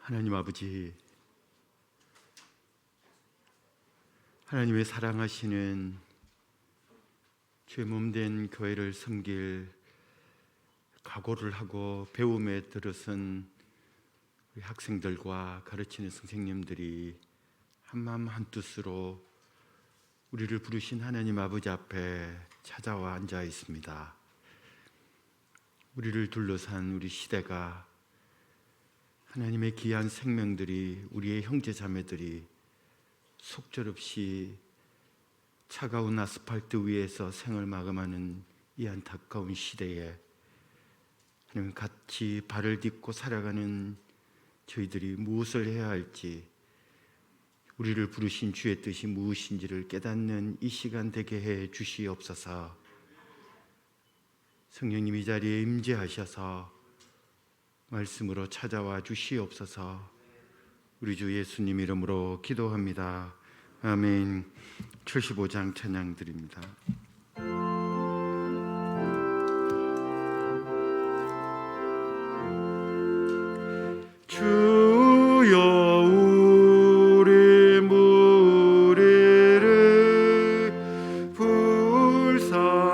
하나님 아버지, 하나님의 사랑하시는 주의 몸된 교회를 섬길 각오를 하고 배움에 들어선 우리 학생들과 가르치는 선생님들이 한마음 한뜻으로 우리를 부르신 하나님 아버지 앞에 찾아와 앉아 있습니다. 우리를 둘러싼 우리 시대가 하나님의 귀한 생명들이, 우리의 형제 자매들이 속절없이 차가운 아스팔트 위에서 생을 마감하는 이 안타까운 시대에 하나님 같이 발을 딛고 살아가는 저희들이 무엇을 해야 할지, 우리를 부르신 주의 뜻이 무엇인지를 깨닫는 이 시간 되게 해 주시옵소서. 성령님 이 자리에 임재하셔서 말씀으로 찾아와 주시옵소서. 우리 주 예수님 이름으로 기도합니다. 아멘. 75장 찬양 드립니다. 주여 우리 무리를 불쌍하게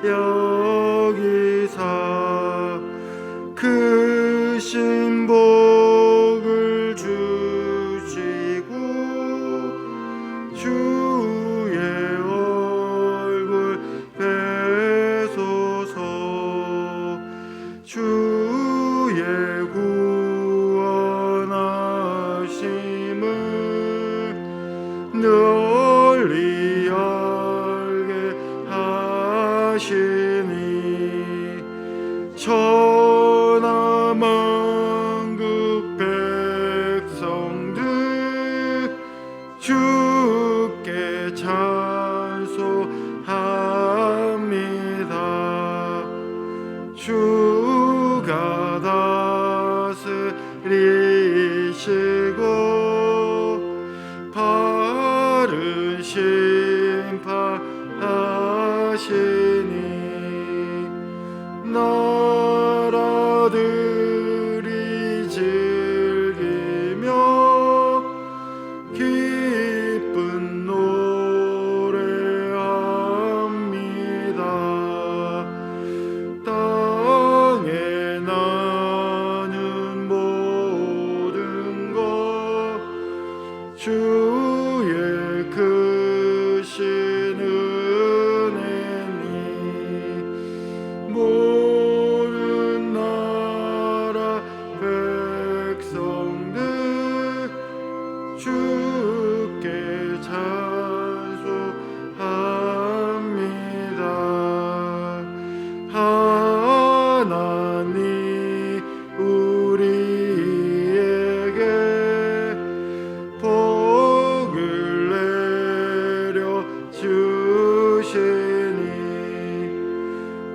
여기사 크신 복을 주시고 주의 얼굴 뵈소서. 주의 구원하심을 널리 알게 하시니 천하 만국 백성들 주께 찬송합니다. 주가 다스리시고 바른 심판하시니 나라들이 즐기며 기쁜 노래합니다. 땅에 나는 모든 것 주의 크신 은혜니 모든 나라 백성들 주께 찬송합니다. 하나님 우리에게 복을 내려 주시니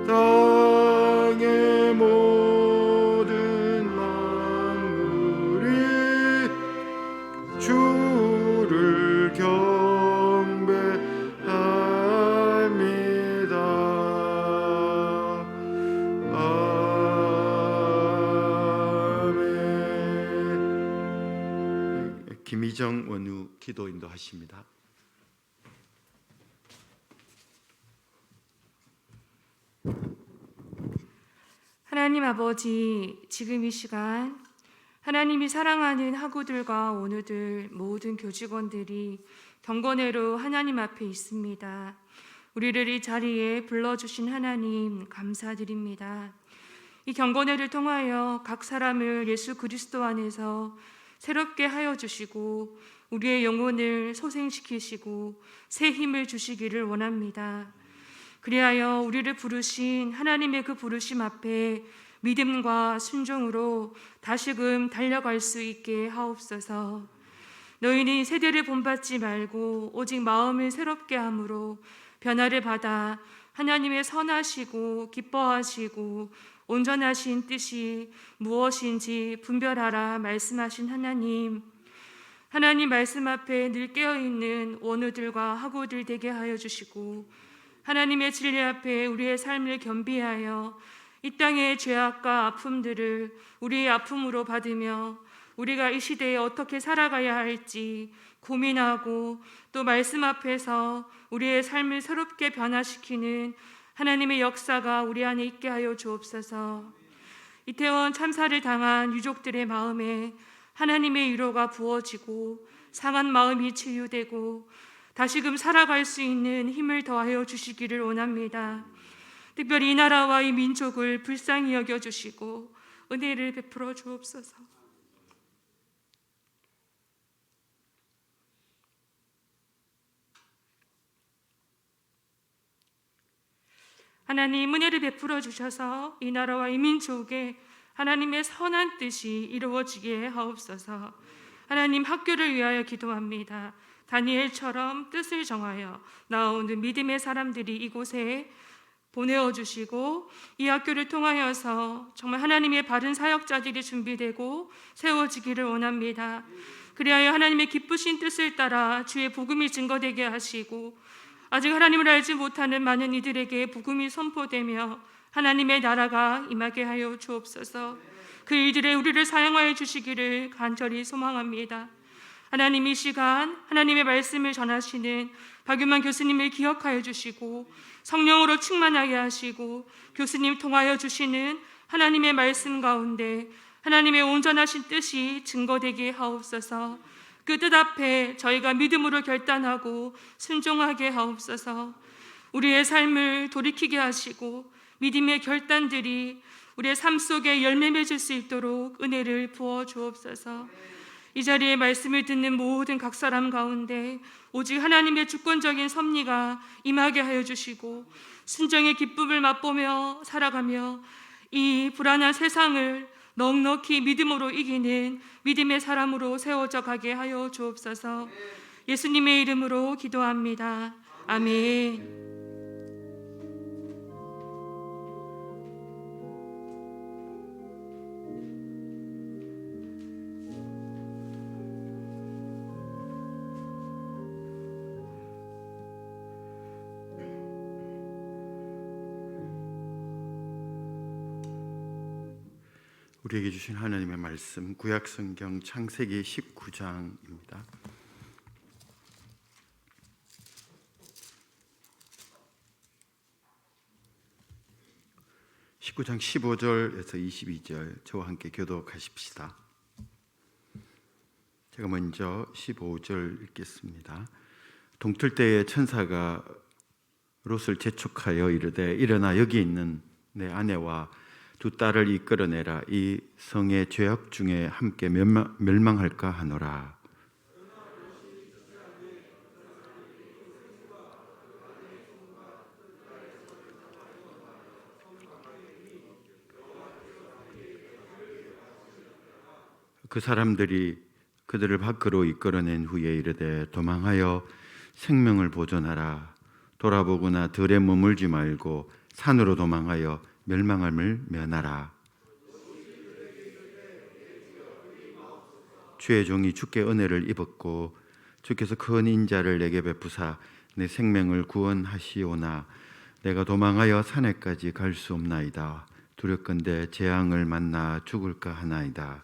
땅의 모든 만물이 주를 경배합니다. 아멘. 김희정 원우 기도 인도하십니다. 하나님 아버지, 지금 이 시간 하나님이 사랑하는 학우들과 원우들 모든 교직원들이 경건회로 하나님 앞에 있습니다. 우리를 이 자리에 불러주신 하나님 감사드립니다. 이 경건회를 통하여 각 사람을 예수 그리스도 안에서 새롭게 하여 주시고 우리의 영혼을 소생시키시고 새 힘을 주시기를 원합니다. 그리하여 우리를 부르신 하나님의 그 부르심 앞에 믿음과 순종으로 다시금 달려갈 수 있게 하옵소서. 너희는 세대를 본받지 말고 오직 마음을 새롭게 함으로 변화를 받아 하나님의 선하시고 기뻐하시고 온전하신 뜻이 무엇인지 분별하라 말씀하신 하나님 말씀 앞에 늘 깨어있는 원우들과 학우들 되게 하여 주시고 하나님의 진리 앞에 우리의 삶을 겸비하여 이 땅의 죄악과 아픔들을 우리의 아픔으로 받으며 우리가 이 시대에 어떻게 살아가야 할지 고민하고 또 말씀 앞에서 우리의 삶을 새롭게 변화시키는 하나님의 역사가 우리 안에 있게 하여 주옵소서. 이태원 참사를 당한 유족들의 마음에 하나님의 위로가 부어지고 상한 마음이 치유되고 다시금 살아갈 수 있는 힘을 더하여 주시기를 원합니다. 특별히 이 나라와 이 민족을 불쌍히 여겨주시고 은혜를 베풀어 주옵소서. 하나님, 은혜를 베풀어 주셔서 이 나라와 이 민족에 하나님의 선한 뜻이 이루어지게 하옵소서. 하나님, 학교를 위하여 기도합니다. 다니엘처럼 뜻을 정하여 나오는 믿음의 사람들이 이곳에 보내어 주시고 이 학교를 통하여서 정말 하나님의 바른 사역자들이 준비되고 세워지기를 원합니다. 그리하여 하나님의 기쁘신 뜻을 따라 주의 복음이 증거되게 하시고 아직 하나님을 알지 못하는 많은 이들에게 복음이 선포되며 하나님의 나라가 임하게 하여 주옵소서. 그 일들에 우리를 사용하여 주시기를 간절히 소망합니다. 하나님, 이 시간 하나님의 말씀을 전하시는 박유만 교수님을 기억하여 주시고 성령으로 충만하게 하시고 교수님 통하여 주시는 하나님의 말씀 가운데 하나님의 온전하신 뜻이 증거되게 하옵소서. 그 뜻 앞에 저희가 믿음으로 결단하고 순종하게 하옵소서. 우리의 삶을 돌이키게 하시고 믿음의 결단들이 우리의 삶 속에 열매 맺을 수 있도록 은혜를 부어 주옵소서. 이 자리에 말씀을 듣는 모든 각 사람 가운데 오직 하나님의 주권적인 섭리가 임하게 하여 주시고 순종의 기쁨을 맛보며 살아가며 이 불안한 세상을 넉넉히 믿음으로 이기는 믿음의 사람으로 세워져 가게 하여 주옵소서. 예수님의 이름으로 기도합니다. 아멘. 우리에게 주신 하나님의 말씀, 구약성경 창세기 19장입니다. (19장) 15절에서 22절 저와 함께 교독하십시다. 제가 먼저 15절 읽겠습니다. 동틀 때에 천사가 롯을 재촉하여 이르되 일어나 여기 있는 내 아내와 두 딸을 이끌어내라. 이 성의 죄악 중에 함께 멸망할까 하노라. 그 사람들이 그들을 밖으로 이끌어낸 후에 이르되 도망하여 생명을 보존하라. 돌아보거나 들에 머물지 말고 산으로 도망하여 멸망함을 면하라. 주의 종이 주께 은혜를 입었고 주께서 큰 인자를 내게 베푸사 내 생명을 구원하시오나 내가 도망하여 산에까지 갈 수 없나이다. 두렵건대 재앙을 만나 죽을까 하나이다.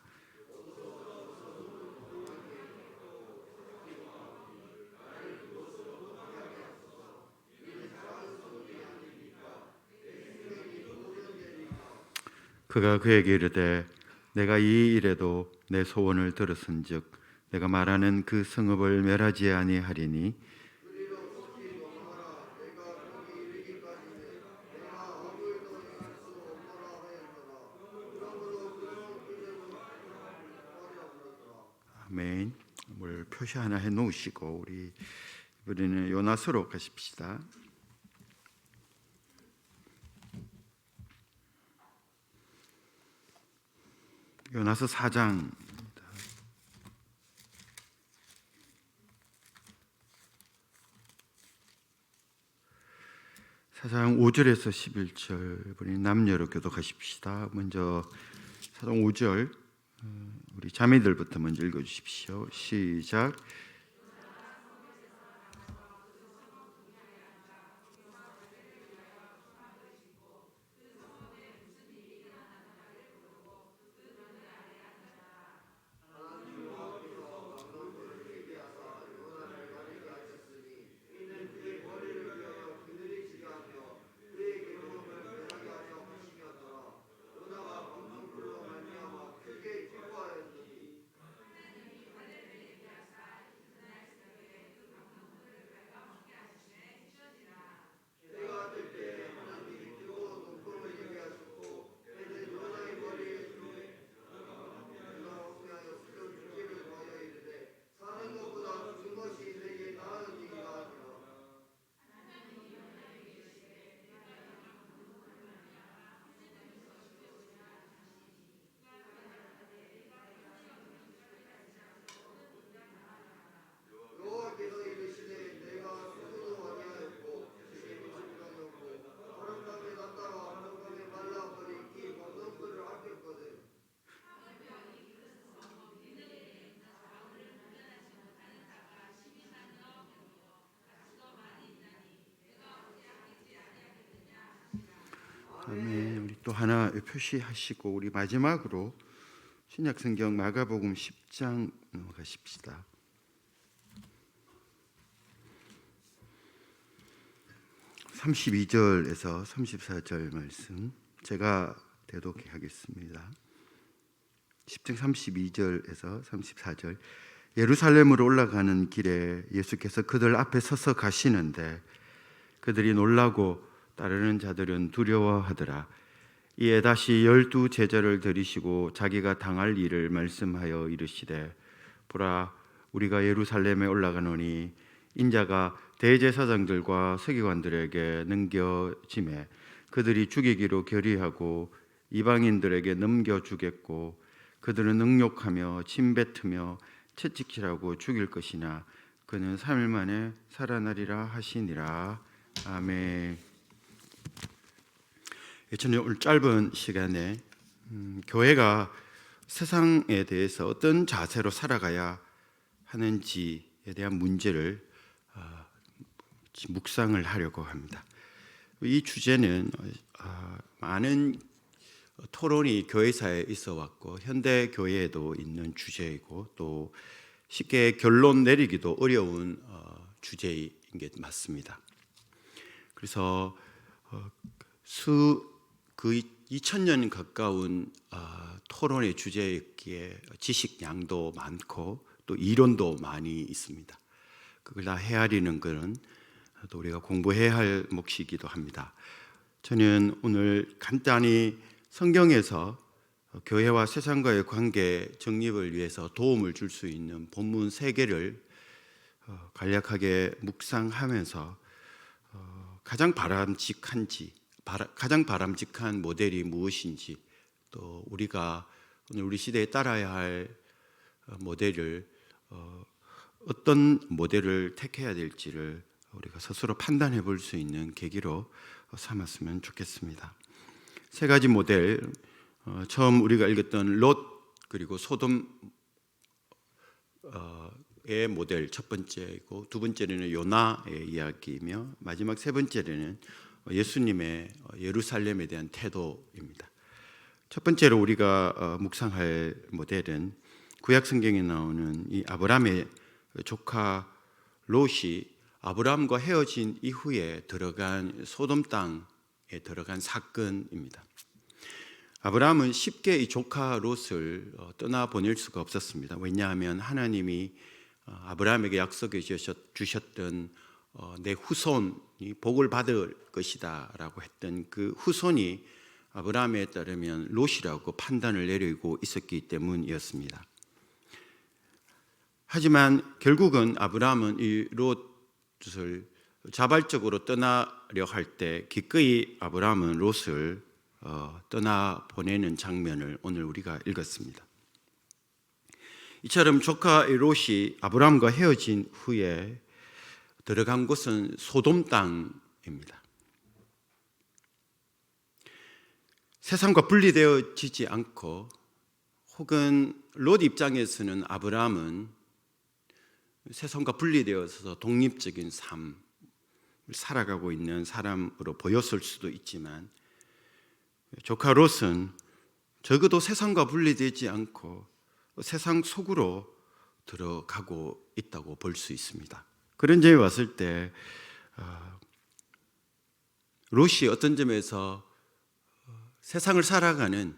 그가 그에게 이르되 내가 이 일에도 내 소원을 들었은즉 내가 말하는 그 성읍을 멸하지 아니하리니 아멘. 뭘 표시 하나 해 놓으시고 우리는 요나서로 가십시다. 요나서 4장 5절에서 11절 우리 남녀로 교독하십시다. 먼저 4장 5절 우리 자매들부터 먼저 읽어주십시오. 시작. 또 하나 표시하시고 우리 마지막으로 신약성경 마가복음 10장 넘어가십시다. 32절에서 34절 말씀 제가 대독하겠습니다. 10장 32절에서 34절. 예루살렘으로 올라가는 길에 예수께서 그들 앞에 서서 가시는데 그들이 놀라고 따르는 자들은 두려워하더라. 이에 다시 12 제자를 들이시고 자기가 당할 일을 말씀하여 이르시되 보라 우리가 예루살렘에 올라가노니 인자가 대제사장들과 서기관들에게 넘겨지매 그들이 죽이기로 결의하고 이방인들에게 넘겨주겠고 그들은 능욕하며 침뱉으며 채찍질하고 죽일 것이나 그는 3일 만에 살아나리라 하시니라. 아멘. 저는 오늘 짧은 시간에 교회가 세상에 대해서 어떤 자세로 살아가야 하는지에 대한 문제를 묵상을 하려고 합니다. 이 주제는 많은 토론이 교회사에 있어 왔고 현대 교회에도 있는 주제이고 또 쉽게 결론 내리기도 어려운 주제인 게 맞습니다. 그래서 2000년 가까운 토론의 주제였기에 지식량도 많고 또 이론도 많이 있습니다. 그걸 다 헤아리는 것은 또 우리가 공부해야 할 몫이기도 합니다. 저는 오늘 간단히 성경에서 교회와 세상과의 관계 정립을 위해서 도움을 줄 수 있는 본문 3개를 간략하게 묵상하면서 가장 바람직한 모델이 무엇인지 또 우리가 오늘 우리 시대에 따라야 할 모델을 어떤 모델을 택해야 될지를 우리가 스스로 판단해 볼 수 있는 계기로 삼았으면 좋겠습니다. 3가지 모델, 처음 우리가 읽었던 롯 그리고 소돔의 모델 첫 번째이고 두 번째는 요나의 이야기이며 마지막 3번째는 예수님의 예루살렘에 대한 태도입니다. 첫 번째로 우리가 묵상할 모델은 구약 성경에 나오는 이 아브라함의 조카 롯이 아브라함과 헤어진 이후에 들어간 소돔 땅에 들어간 사건입니다. 아브라함은 쉽게 이 조카 롯을 떠나보낼 수가 없었습니다. 왜냐하면 하나님이 아브라함에게 약속해 주셨던 내 후손이 복을 받을 것이다 라고 했던 그 후손이 아브라함에 따르면 롯이라고 판단을 내리고 있었기 때문이었습니다. 하지만 결국은 아브라함은 이 롯을 자발적으로 떠나려 할 때 기꺼이 아브라함은 롯을 떠나보내는 장면을 오늘 우리가 읽었습니다. 이처럼 조카 롯이 아브라함과 헤어진 후에 들어간 곳은 소돔 땅입니다. 세상과 분리되어지지 않고 혹은 롯 입장에서는 아브라함은 세상과 분리되어서 독립적인 삶을 살아가고 있는 사람으로 보였을 수도 있지만 조카 롯은 적어도 세상과 분리되지 않고 세상 속으로 들어가고 있다고 볼 수 있습니다. 그런 점에 왔을 때 롯이 어떤 점에서 세상을 살아가는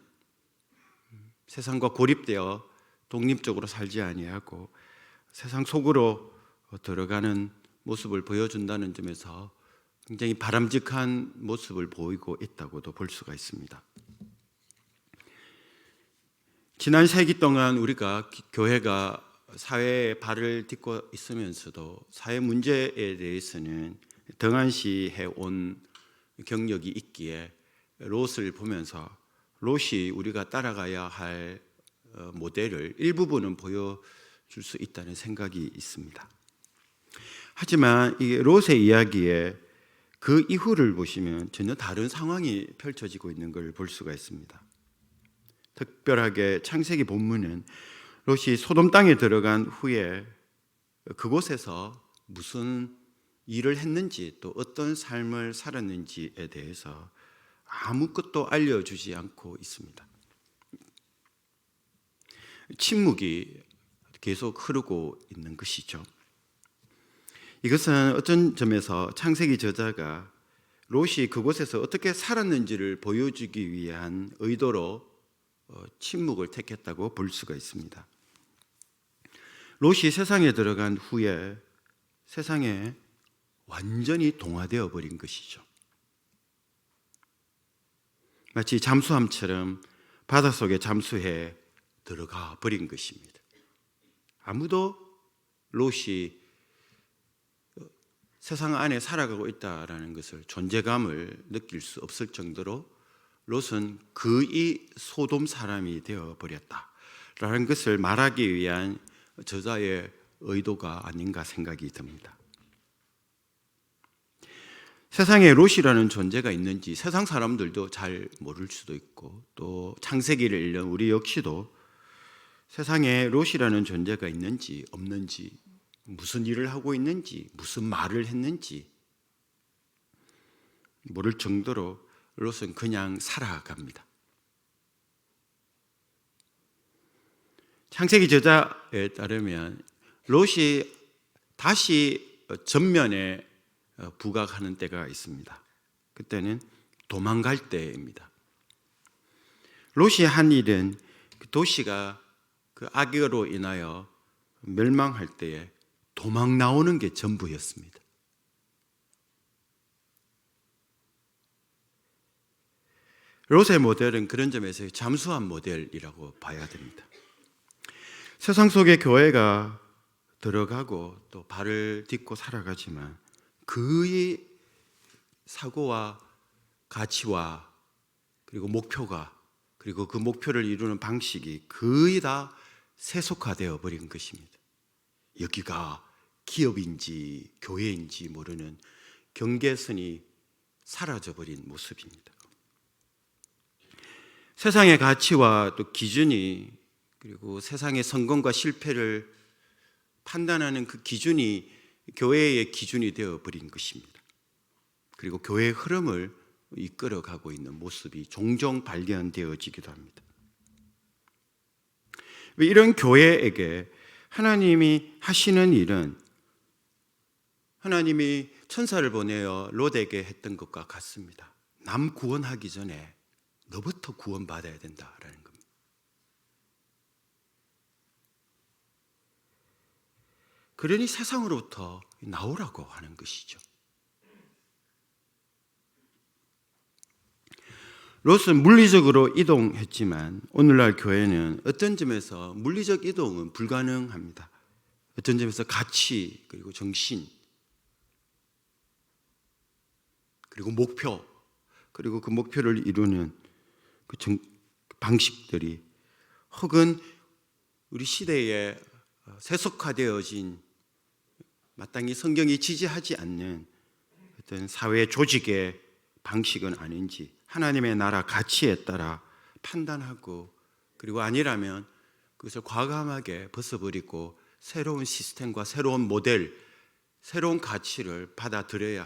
세상과 고립되어 독립적으로 살지 아니하고 세상 속으로 들어가는 모습을 보여준다는 점에서 굉장히 바람직한 모습을 보이고 있다고도 볼 수가 있습니다. 지난 세기 동안 우리가 교회가 사회에 발을 딛고 있으면서도 사회 문제에 대해서는 등한시해 온 경력이 있기에 롯을 보면서 롯이 우리가 따라가야 할 모델을 일부분은 보여줄 수 있다는 생각이 있습니다. 하지만 이 롯의 이야기에 그 이후를 보시면 전혀 다른 상황이 펼쳐지고 있는 걸 볼 수가 있습니다. 특별하게 창세기 본문은 롯이 소돔 땅에 들어간 후에 그곳에서 무슨 일을 했는지 또 어떤 삶을 살았는지에 대해서 아무것도 알려주지 않고 있습니다. 침묵이 계속 흐르고 있는 것이죠. 이것은 어떤 점에서 창세기 저자가 롯이 그곳에서 어떻게 살았는지를 보여주기 위한 의도로 침묵을 택했다고 볼 수가 있습니다. 롯이 세상에 들어간 후에 세상에 완전히 동화되어 버린 것이죠. 마치 잠수함처럼 바닷속에 잠수해 들어가 버린 것입니다. 아무도 롯이 세상 안에 살아가고 있다라는 것을 존재감을 느낄 수 없을 정도로 롯은 거의 소돔 사람이 되어 버렸다라는 것을 말하기 위한 저자의 의도가 아닌가 생각이 듭니다. 세상에 롯이라는 존재가 있는지 세상 사람들도 잘 모를 수도 있고, 또 창세기를 읽는 우리 역시도 세상에 롯이라는 존재가 있는지 없는지, 무슨 일을 하고 있는지, 무슨 말을 했는지 모를 정도로 롯은 그냥 살아갑니다. 창세기 저자에 따르면 롯이 다시 전면에 부각하는 때가 있습니다. 그때는 도망갈 때입니다. 롯이 한 일은 그 도시가 그 악으로 인하여 멸망할 때에 도망 나오는 게 전부였습니다. 롯의 모델은 그런 점에서 잠수함 모델이라고 봐야 됩니다. 세상 속에 교회가 들어가고 또 발을 딛고 살아가지만 그의 사고와 가치와 그리고 목표가, 그리고 그 목표를 이루는 방식이 거의 다 세속화되어 버린 것입니다. 여기가 기업인지 교회인지 모르는 경계선이 사라져 버린 모습입니다. 세상의 가치와 또 기준이, 그리고 세상의 성공과 실패를 판단하는 그 기준이 교회의 기준이 되어 버린 것입니다. 그리고 교회의 흐름을 이끌어가고 있는 모습이 종종 발견되어지기도 합니다. 이런 교회에게 하나님이 하시는 일은 하나님이 천사를 보내어 롯에게 했던 것과 같습니다. 남 구원하기 전에 너부터 구원받아야 된다라는 겁니다. 그러니 세상으로부터 나오라고 하는 것이죠. 롯은 물리적으로 이동했지만 오늘날 교회는 어떤 점에서 물리적 이동은 불가능합니다. 어떤 점에서 가치, 그리고 정신, 그리고 목표, 그리고 그 목표를 이루는 그 방식들이, 혹은 우리 시대에 세속화되어진 마땅히 성경이 지지하지 않는 어떤 사회 조직의 방식은 아닌지 하나님의 나라 가치에 따라 판단하고, 그리고 아니라면 그것을 과감하게 벗어버리고 새로운 시스템과 새로운 모델, 새로운 가치를 받아들여야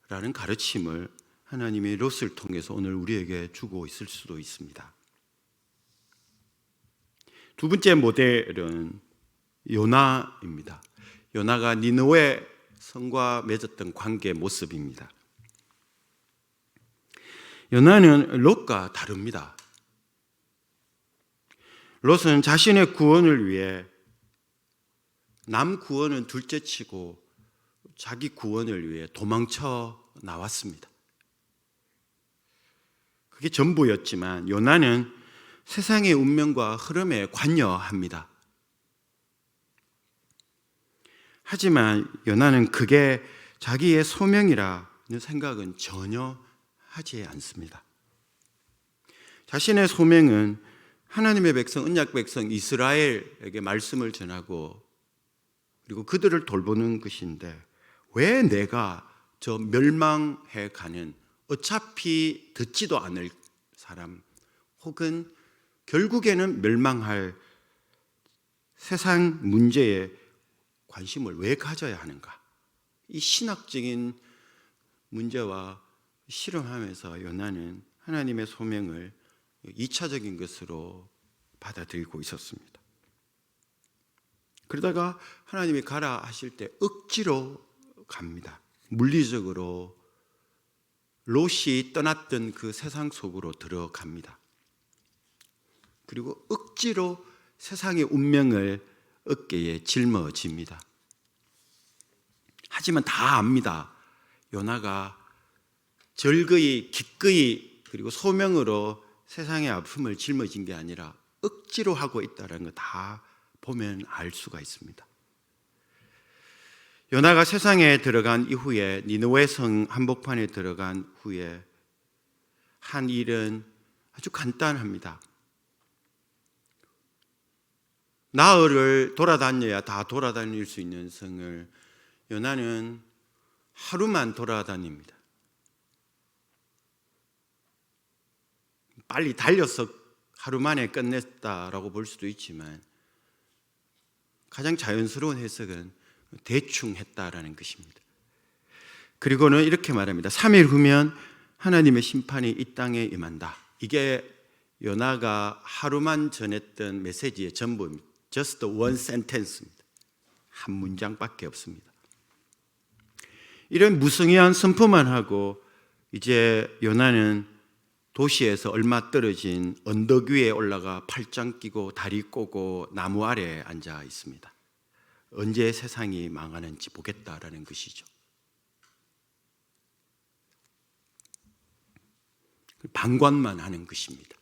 한다라는 가르침을 하나님이 롯을 통해서 오늘 우리에게 주고 있을 수도 있습니다. 두 번째 모델은 요나입니다. 요나가 니느웨 성과 맺었던 관계 모습입니다. 요나는 롯과 다릅니다. 롯은 자신의 구원을 위해 남 구원은 둘째치고 자기 구원을 위해 도망쳐 나왔습니다. 그게 전부였지만 요나는 세상의 운명과 흐름에 관여합니다. 하지만 요나는 그게 자기의 소명이라는 생각은 전혀 하지 않습니다. 자신의 소명은 하나님의 백성, 언약 백성 이스라엘에게 말씀을 전하고 그리고 그들을 돌보는 것인데, 왜 내가 저 멸망해 가는 어차피 듣지도 않을 사람, 혹은 결국에는 멸망할 세상 문제에 관심을 왜 가져야 하는가? 이 신학적인 문제와 실험하면서 요나는 하나님의 소명을 2차적인 것으로 받아들이고 있었습니다. 그러다가 하나님이 가라 하실 때 억지로 갑니다. 물리적으로 롯이 떠났던 그 세상 속으로 들어갑니다. 그리고 억지로 세상의 운명을 어깨에 짊어집니다. 하지만 다 압니다. 요나가 절거이 기꺼이 그리고 소명으로 세상의 아픔을 짊어진 게 아니라 억지로 하고 있다는 거 다 보면 알 수가 있습니다. 요나가 세상에 들어간 이후에, 니느웨 성 한복판에 들어간 후에 한 일은 아주 간단합니다. 나흘을 돌아다녀야 다 돌아다닐 수 있는 성을 요나는 하루만 돌아다닙니다. 빨리 달려서 하루 만에 끝냈다라고 볼 수도 있지만 가장 자연스러운 해석은 대충 했다라는 것입니다. 그리고는 이렇게 말합니다. 3일 후면 하나님의 심판이 이 땅에 임한다. 이게 요나가 하루만 전했던 메시지의 전부입니다. Just one sentence입니다. 한 문장밖에 없습니다. 이런 무성의한 선포만 하고 이제 요나는 도시에서 얼마 떨어진 언덕 위에 올라가 팔짱 끼고 다리 꼬고 나무 아래에 앉아 있습니다. 언제 세상이 망하는지 보겠다라는 것이죠. 방관만 하는 것입니다.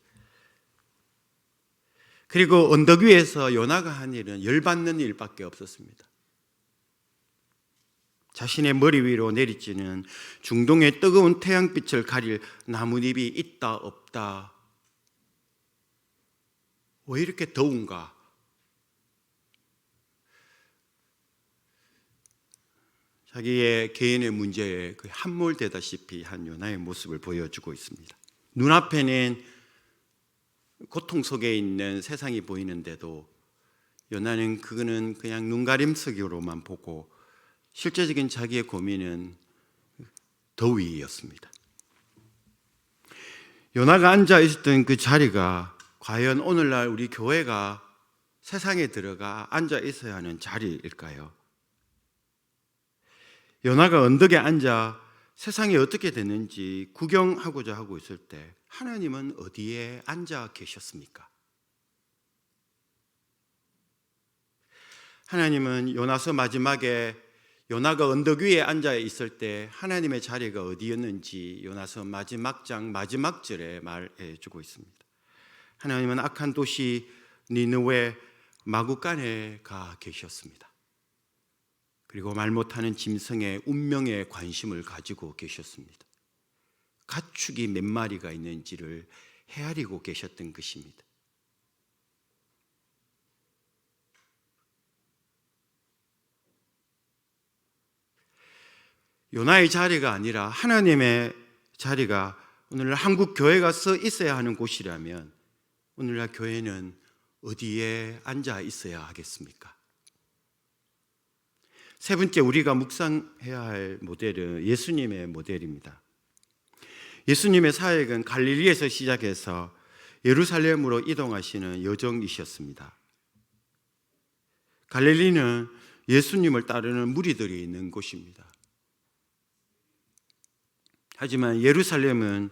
그리고 언덕 위에서 요나가 한 일은 열받는 일밖에 없었습니다. 자신의 머리 위로 내리쬐는 중동의 뜨거운 태양빛을 가릴 나뭇잎이 있다 없다. 왜 이렇게 더운가? 자기의 개인의 문제에 거의 함몰되다시피 한 요나의 모습을 보여주고 있습니다. 눈앞에는 고통 속에 있는 세상이 보이는데도 요나는 그거는 그냥 눈가림석으로만 보고 실제적인 자기의 고민은 더위였습니다. 요나가 앉아 있었던 그 자리가 과연 오늘날 우리 교회가 세상에 들어가 앉아 있어야 하는 자리일까요? 요나가 언덕에 앉아 세상이 어떻게 되는지 구경하고자 하고 있을 때 하나님은 어디에 앉아 계셨습니까? 하나님은 요나서 마지막에 요나가 언덕 위에 앉아 있을 때 하나님의 자리가 어디였는지 요나서 마지막 장 마지막 절에 말해 주고 있습니다. 하나님은 악한 도시 니느웨 마구간에 가 계셨습니다. 그리고 말 못하는 짐승의 운명에 관심을 가지고 계셨습니다. 가축이 몇 마리가 있는지를 헤아리고 계셨던 것입니다. 요나의 자리가 아니라 하나님의 자리가 오늘날 한국 교회가 서 있어야 하는 곳이라면 오늘날 교회는 어디에 앉아 있어야 하겠습니까? 세 번째, 우리가 묵상해야 할 모델은 예수님의 모델입니다. 예수님의 사역은 갈릴리에서 시작해서 예루살렘으로 이동하시는 여정이셨습니다. 갈릴리는 예수님을 따르는 무리들이 있는 곳입니다. 하지만 예루살렘은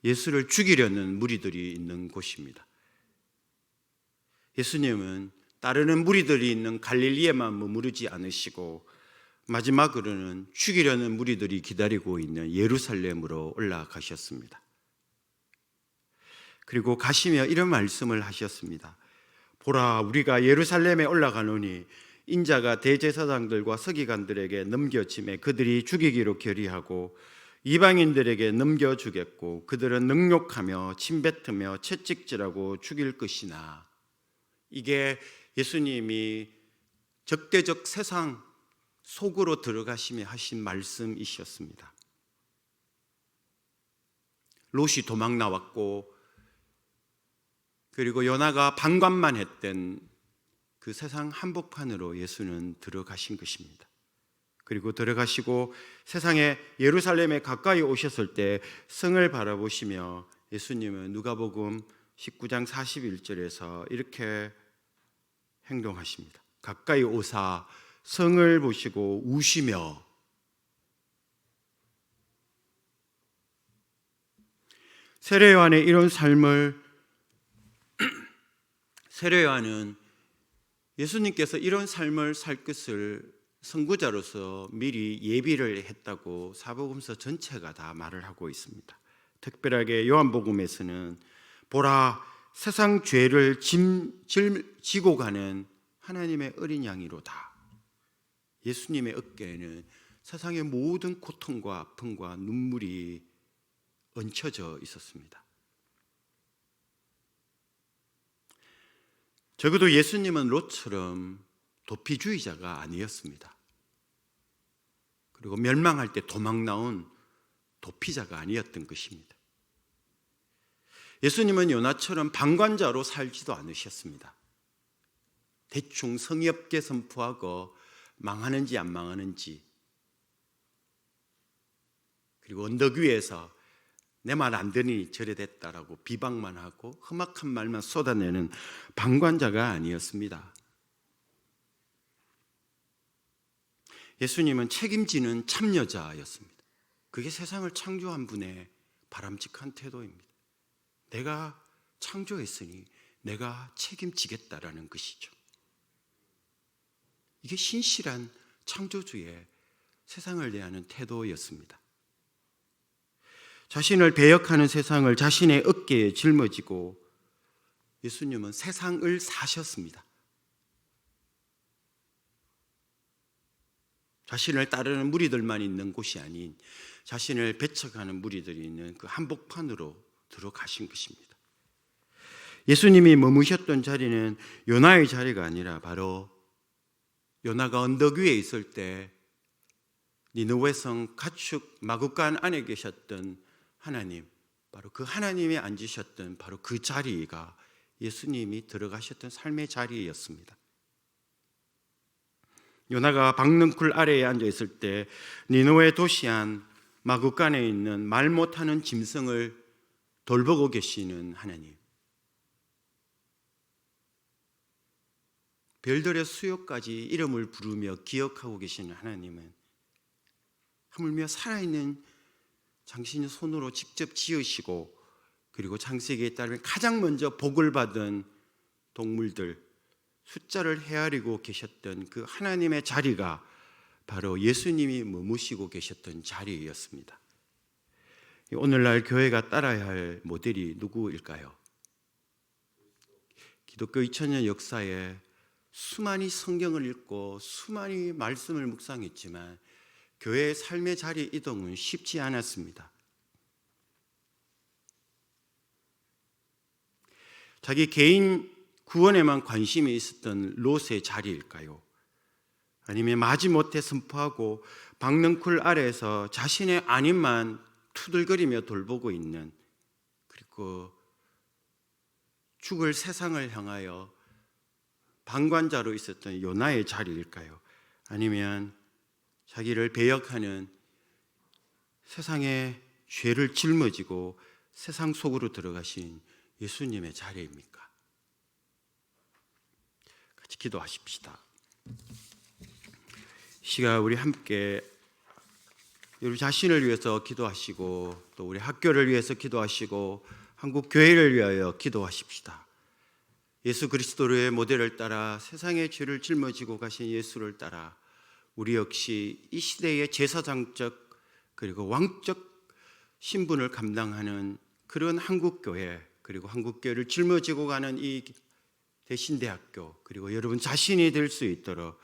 예수를 죽이려는 무리들이 있는 곳입니다. 예수님은 따르는 무리들이 있는 갈릴리에만 머무르지 않으시고 마지막으로는 죽이려는 무리들이 기다리고 있는 예루살렘으로 올라가셨습니다. 그리고 가시며 이런 말씀을 하셨습니다. 보라, 우리가 예루살렘에 올라가노니 인자가 대제사장들과 서기관들에게 넘겨짐에 그들이 죽이기로 결의하고 이방인들에게 넘겨주겠고 그들은 능욕하며 침뱉으며 채찍질하고 죽일 것이나. 이게 예수님이 적대적 세상 속으로 들어가시며 하신 말씀이셨습니다. 롯이 도망 나왔고 그리고 요나가 방관만 했던 그 세상 한복판으로 예수는 들어가신 것입니다. 그리고 들어가시고 세상에 예루살렘에 가까이 오셨을 때 성을 바라보시며 예수님은 누가복음 19장 41절에서 이렇게 행동하십니다. 가까이 오사 성을 보시고 우시며, 세례 요한의 이런 삶을, 세례 요한은 예수님께서 이런 삶을 살 것을 선구자로서 미리 예비를 했다고 사복음서 전체가 다 말을 하고 있습니다. 특별하게 요한복음에서는 보라, 세상 죄를 지고 가는 하나님의 어린 양이로다. 예수님의 어깨에는 세상의 모든 고통과 아픔과 눈물이 얹혀져 있었습니다. 적어도 예수님은 롯처럼 도피주의자가 아니었습니다. 그리고 멸망할 때 도망 나온 도피자가 아니었던 것입니다. 예수님은 요나처럼 방관자로 살지도 않으셨습니다. 대충 성의 없게 선포하고 망하는지 안 망하는지, 그리고 언덕 위에서 내 말 안 들으니 저래 됐다라고 비방만 하고 험악한 말만 쏟아내는 방관자가 아니었습니다. 예수님은 책임지는 참여자였습니다. 그게 세상을 창조한 분의 바람직한 태도입니다. 내가 창조했으니 내가 책임지겠다라는 것이죠. 이게 신실한 창조주의 세상을 대하는 태도였습니다. 자신을 배역하는 세상을 자신의 어깨에 짊어지고 예수님은 세상을 사셨습니다. 자신을 따르는 무리들만 있는 곳이 아닌 자신을 배척하는 무리들이 있는 그 한복판으로 들어가신 것입니다. 예수님이 머무셨던 자리는 요나의 자리가 아니라 바로 요나가 언덕 위에 있을 때 니느웨 성 가축 마구간 안에 계셨던 하나님, 바로 그 하나님이 앉으셨던 바로 그 자리가 예수님이 들어가셨던 삶의 자리였습니다. 요나가 박넝쿨 아래에 앉아 있을 때 니느웨 도시 안 마구간에 있는 말 못하는 짐승을 돌보고 계시는 하나님, 별들의 수요까지 이름을 부르며 기억하고 계시는 하나님은 하물며 살아있는 당신의 손으로 직접 지으시고, 그리고 창세기에 따르면 가장 먼저 복을 받은 동물들 숫자를 헤아리고 계셨던 그 하나님의 자리가 바로 예수님이 머무시고 계셨던 자리였습니다. 오늘날 교회가 따라야 할 모델이 누구일까요? 기독교 2000년 역사에 수많이 성경을 읽고 수많이 말씀을 묵상했지만 교회의 삶의 자리 이동은 쉽지 않았습니다. 자기 개인 구원에만 관심이 있었던 롯의 자리일까요? 아니면 마지못해 선포하고 박넝쿨 아래에서 자신의 안위만 투덜거리며 돌보고 있는, 그리고 죽을 세상을 향하여 방관자로 있었던 요나의 자리일까요? 아니면 자기를 배역하는 세상의 죄를 짊어지고 세상 속으로 들어가신 예수님의 자리입니까? 같이 기도하십시다. 시간 우리 함께 우리 자신을 위해서 기도하시고 또 우리 학교를 위해서 기도하시고 한국 교회를 위하여 기도하십시다. 예수 그리스도의 모델을 따라 세상의 죄를 짊어지고 가신 예수를 따라 우리 역시 이 시대의 제사장적 그리고 왕적 신분을 감당하는 그런 한국교회, 그리고 한국교회를 짊어지고 가는 이 대신대학교, 그리고 여러분 자신이 될 수 있도록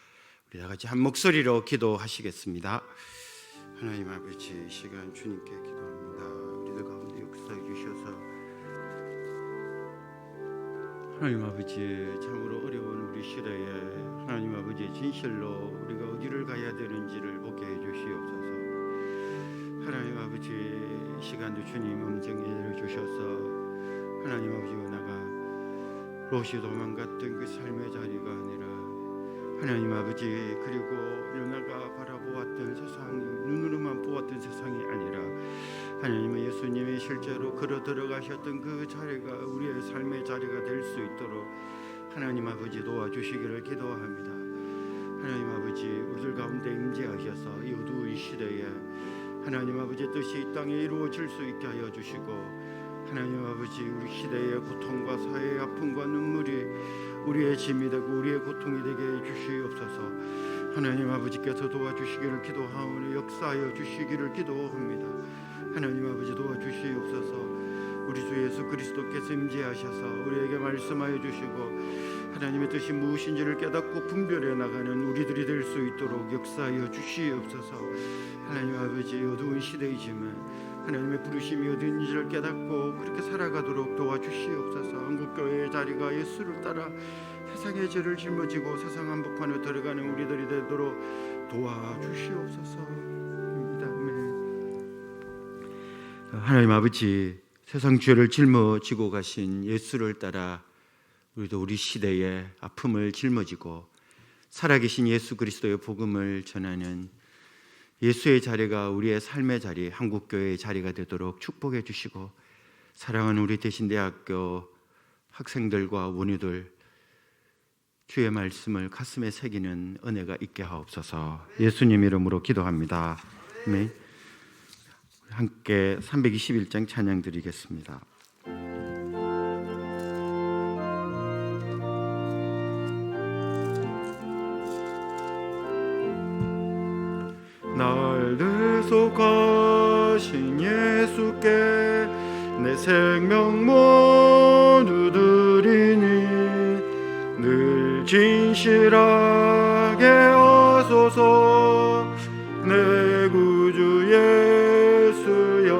우리 다 같이 한 목소리로 기도하시겠습니다. 하나님 아버지, 이 시간 주님께 기도합니다. 우리들 가운데 역사해 주셔서 하나님 아버지, 참으로 어려운 우리 시대에 하나님 아버지의 진실로 우리가 어디를 가야 되는지를 보게 해주시옵소서. 하나님 아버지, 이 시간도 주님 음성을 주셔서 하나님 아버지, 요나가 롯이 도망갔던 그 삶의 자리가 아니라 하나님 아버지, 그리고 요나가 바라보 보았던 세상이, 눈으로만 보았던 세상이 아니라 하나님은 예수님이 실제로 걸어 들어가셨던 그 자리가 우리의 삶의 자리가 될 수 있도록 하나님 아버지 도와주시기를 기도합니다. 하나님 아버지 우리들 가운데 임재하셔서 이 어두운 시대에 하나님 아버지 뜻이 이 땅에 이루어질 수 있게 하여 주시고, 하나님 아버지 우리 시대의 고통과 사회의 아픔과 눈물이 우리의 짐이 되고 우리의 고통이 되게 해주시옵소서. 하나님 아버지께서 도와주시기를 기도하오니 역사하여 주시기를 기도합니다. 하나님 아버지 도와주시옵소서. 우리 주 예수 그리스도께서 임재하셔서 우리에게 말씀하여 주시고 하나님의 뜻이 무엇인지를 깨닫고 분별해 나가는 우리들이 될 수 있도록 역사하여 주시옵소서. 하나님 아버지 어두운 시대이지만 하나님의 부르심이 어딘지를 깨닫고 그렇게 살아가도록 도와주시옵소서. 한국교회의 자리가 예수를 따라 세상의 죄를 짊어지고 세상 한복판에 들어가는 우리들이 되도록 도와주시옵소서. 하나님 아버지 세상 죄를 짊어지고 가신 예수를 따라 우리도 우리 시대의 아픔을 짊어지고 살아계신 예수 그리스도의 복음을 전하는 예수의 자리가 우리의 삶의 자리, 한국교회의 자리가 되도록 축복해 주시고, 사랑하는 우리 대신대학교 학생들과 원우들 주의 말씀을 가슴에 새기는 은혜가 있게 하옵소서. 예수님 이름으로 기도합니다. 아멘. 함께 321장 찬양 드리겠습니다. 날 대속하신 예수께 내 생명 모두 드리니 늘 진실하게 하소서. 내 구주 예수여,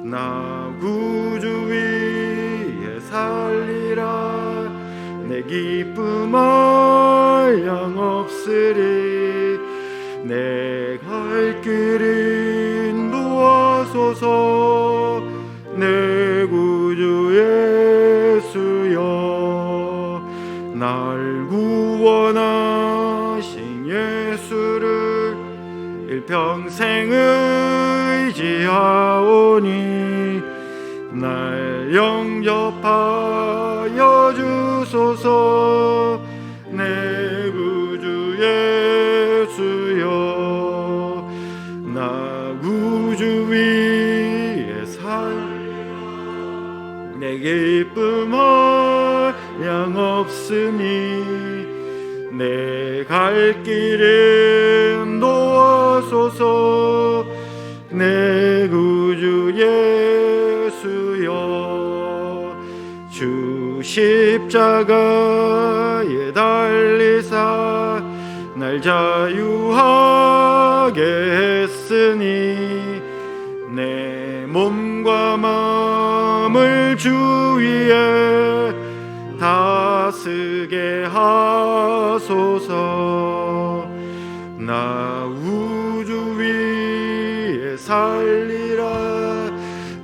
나 구주 위에 살리라. 내 기쁨 한량 없으리. 내 갈 길 인도하소서. 내 구주 예수여, 날 구원하신 예수를 일평생 의지하오니 날 영접하여 주소서. 내 구주 예수여, 나 구주 위에 살리라. 내 기쁨 한량 없으니 내 갈 길은 인도하소서. 내 구주 예수여, 주 십자가에 달리사 날 자유하게 했으니 내 몸과 마음을 주 위에 다스게 하소서. 나 우주 위에 살리라.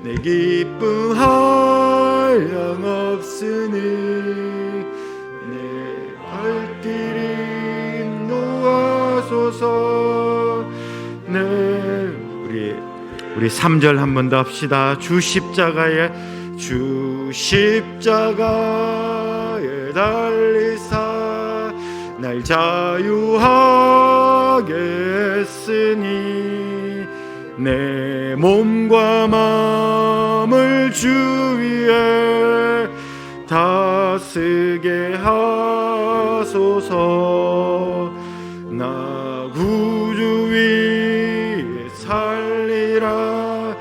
내 기쁨 한량 없으니 내 갈 길이 인도하소서. 네, 우리 3절 한 번 더 합시다. 주 십자가에 달리사 날 자유하게 했으니 내 몸과 마음을 주 위에 다스게 하소서. 나 구주 위에 살리라.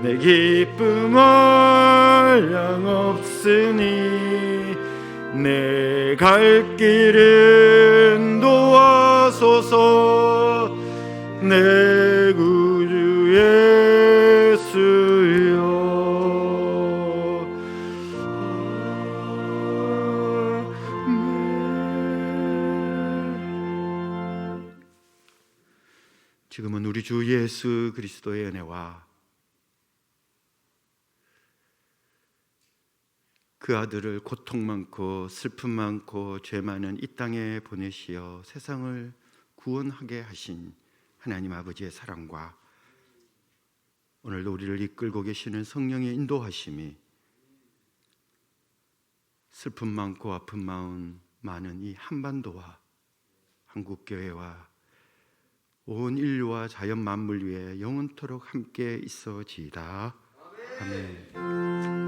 내 기쁨 한량 없으니 내 갈 길은 인도하소서. 내 구주 예수여. 지금은 우리 주 예수 그리스도의 은혜와 그 아들을 고통 많고 슬픔 많고 죄 많은 이 땅에 보내시어 세상을 구원하게 하신 하나님 아버지의 사랑과 오늘도 우리를 이끌고 계시는 성령의 인도하심이 슬픔 많고 아픔 많은 이 한반도와 한국교회와 온 인류와 자연 만물 위에 영원토록 함께 있어지이다. 아멘.